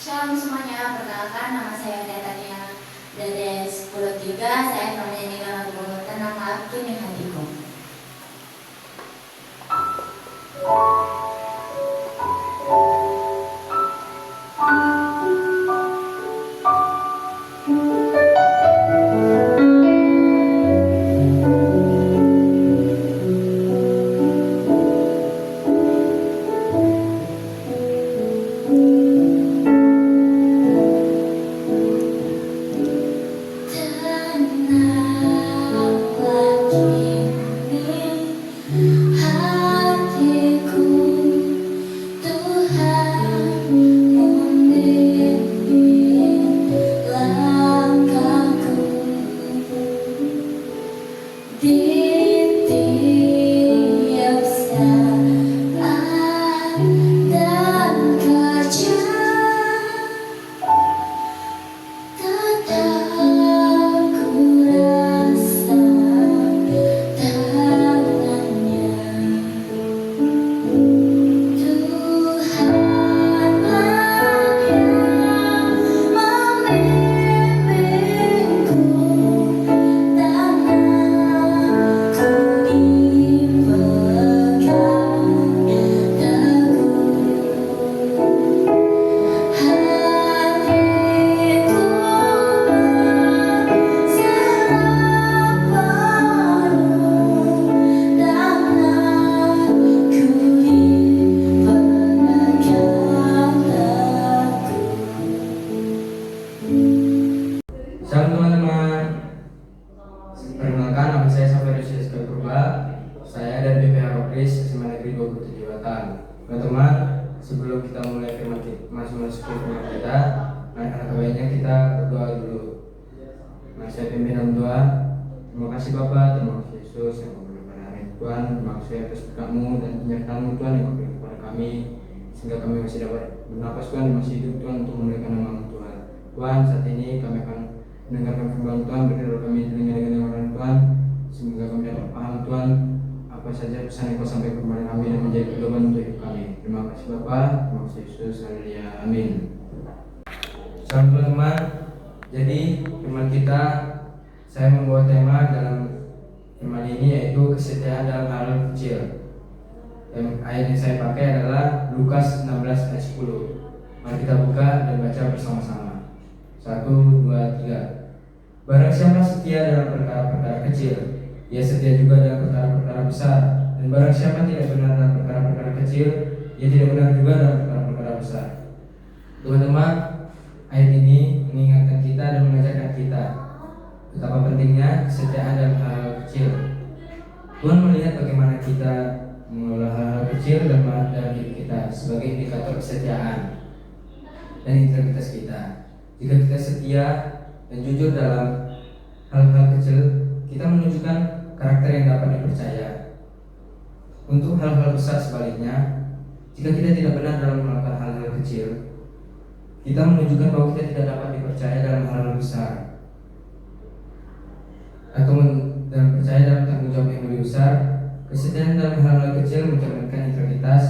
Shalom semuanya, perkenalkan nama saya Tania dari 10.3. Saya akan menyanyikan lagu Tenang Hati Nih Hatiku. Shalom teman-teman, perkenalkan nama saya Saferus Yeska Purba. Saya dan BPH Rokris SMA Negeri 27 Batang. Teman-teman, sebelum kita mulai masuk ke firman kita, anak-anak baiknya kita berdoa dulu. Saya pimpin dalam doa. Terima kasih Bapak, terima kasih Yesus yang memberikan hari Tuhan. Terima kasih atas berkat-Mu dan penyertaan-Mu Tuhan yang memberikan kepada kami, sehingga kami masih dapat bernapas Tuhan, masih hidup Tuhan untuk memuliakan nama-Mu Tuhan. Tuhan, saat ini kami akan mendengarkan firman Tuhan, berilah kami telinga dengan dengaran Tuhan, semoga kami dapat paham Tuhan apa saja pesan yang Kau sampaikan kepada kami dan menjadi pedoman untuk hidup kami. Terima kasih Bapa, terima kasih Yesus, haleluya, amin. Salam teman-teman, jadi firman kita, saya membawa tema dalam firman ini yaitu kesetiaan dalam hal kecil. Dan ayat yang saya pakai adalah Lukas 16 ayat 10. Mari kita buka dan baca bersama-sama. 1, 2, 3. Barang siapa setia dalam perkara-perkara kecil, ia setia juga dalam perkara-perkara besar. Dan barang siapa tidak benar dalam perkara-perkara kecil, ia tidak benar juga dalam perkara-perkara besar. Teman-teman, ayat ini mengingatkan kita dan mengajarkan kita betapa pentingnya kesetiaan dalam hal kecil. Tuhan melihat bagaimana kita mengelola hal kecil dalam hidup kita sebagai indikator kesetiaan dan integritas kita. Jika kita setia dan jujur dalam hal-hal kecil, kita menunjukkan karakter yang dapat dipercaya. Untuk hal-hal besar sebaliknya, jika kita tidak benar dalam melakukan hal-hal kecil, kita menunjukkan bahwa kita tidak dapat dipercaya dalam hal-hal besar, atau dalam percaya dalam tanggung jawab yang lebih besar. Kesetiaan dalam hal-hal kecil mencerminkan integritas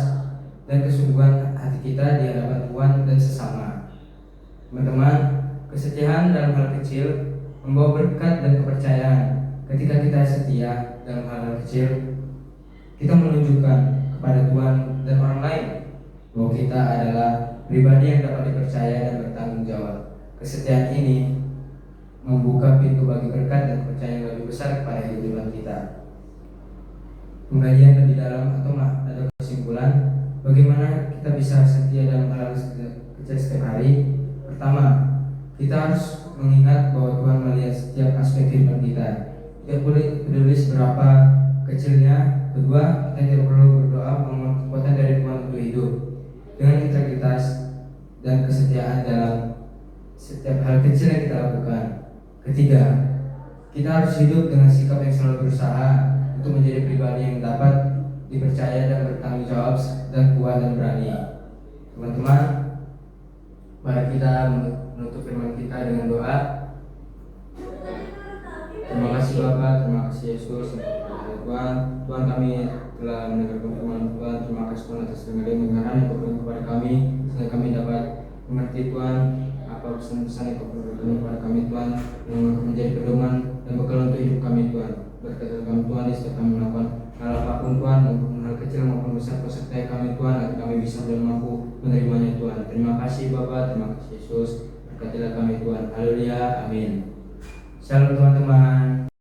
dan kesungguhan hati kita di hadapan Tuhan dan sesama. Teman-teman, kesetiaan dalam hal kecil membawa berkat dan kepercayaan. Ketika kita setia dalam hal-hal kecil, kita menunjukkan kepada Tuhan dan orang lain bahwa kita adalah pribadi yang dapat dipercaya dan bertanggung jawab. Kesetiaan ini membuka pintu bagi berkat dan kepercayaan yang lebih besar kepada kehidupan kita. Pengkajian lebih dalam atau kesimpulan, bagaimana kita bisa setia dalam hal kecil setiap hari. Pertama, kita harus mengingat bahwa Tuhan melihat setiap aspek kehidupan kita. Tidak boleh peduli seberapa kecilnya. Kedua, kita tidak perlu berdoa memohon kekuatan dari Tuhan untuk hidup dengan integritas dan kesetiaan dalam setiap hal kecil yang kita lakukan. Ketiga, kita harus hidup dengan sikap yang selalu berusaha untuk menjadi pribadi yang dapat dipercaya dan bertanggung jawab dan kuat dan berani. Teman-teman, mari kita menutup firman kita dengan doa. Terima kasih Bapak, terima kasih Yesus, Tuhan. Tuhan, kami telah mendengarkan firman Tuhan. Terima kasih Tuhan atas dengaran yang Kau berikan kepada kami, sehingga kami dapat mengerti Tuhan apa pesan-pesan yang Kau berikan kepada kami Tuhan, yang menjadi pedoman dan bekal untuk hidup kami Tuhan. Berkati kami Tuhan di setiap kami melakukan hal apapun Tuhan, maupun hal kecil maupun besar, Kau sertai kami Tuhan agar kami bisa dan mampu menerimanya Tuhan. Terima kasih Bapa, terima kasih Yesus. Berkatilah kami Tuhan. Haleluya, amin. Shalom teman-teman.